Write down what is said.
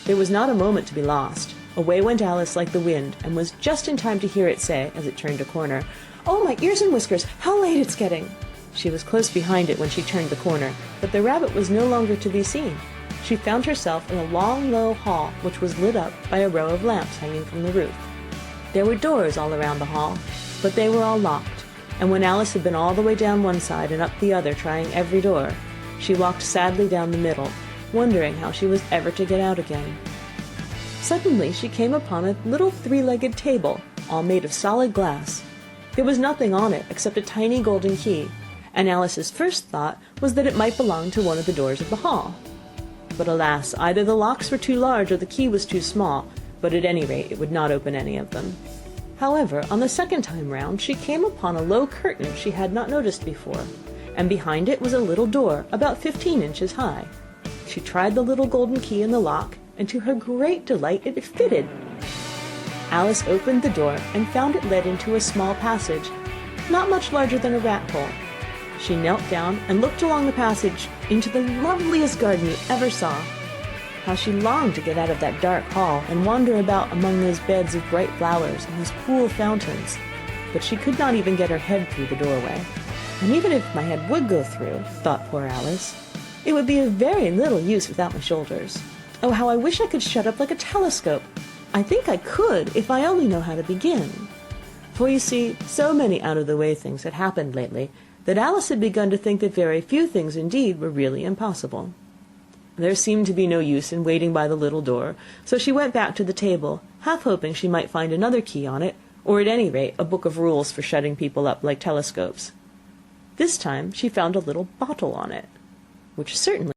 There was not a moment to be lost. Away went Alice like the wind, and was just in time to hear it say, as it turned a corner, "Oh, my ears and whiskers, how late it's getting!" She was close behind it when she turned the corner, but the rabbit was no longer to be seen. She found herself in a long, low hall, which was lit up by a row of lamps hanging from the roof. There were doors all around the hall, but they were all locked, and when Alice had been all the way down one side and up the other, trying every door, she walked sadly down the middle, wondering how she was ever to get out again. Suddenly she came upon a little three-legged table, all made of solid glass. There was nothing on it except a tiny golden key, and Alice's first thought was that it might belong to one of the doors of the hall. But alas, either the locks were too large or the key was too small, but at any rate it would not open any of them. However, on the second time round she came upon a low curtain she had not noticed before, and behind it was a little door about 15 inches high. She tried the little golden key in the lock, and to her great delight it fitted. Alice opened the door and found it led into a small passage, not much larger than a rat hole. She knelt down and looked along the passage into the loveliest garden you ever saw. How she longed to get out of that dark hall and wander about among those beds of bright flowers and those cool fountains. But she could not even get her head through the doorway. And even if my head would go through, thought poor Alice, it would be of very little use without my shoulders. Oh, how I wish I could shut up like a telescope! I think I could, if I only know how to begin. For you see, so many out-of-the-way things had happened lately, that Alice had begun to think that very few things indeed were really impossible. There seemed to be no use in waiting by the little door, so she went back to the table, half hoping she might find another key on it, or at any rate a book of rules for shutting people up like telescopes. This time she found a little bottle on it, which certainly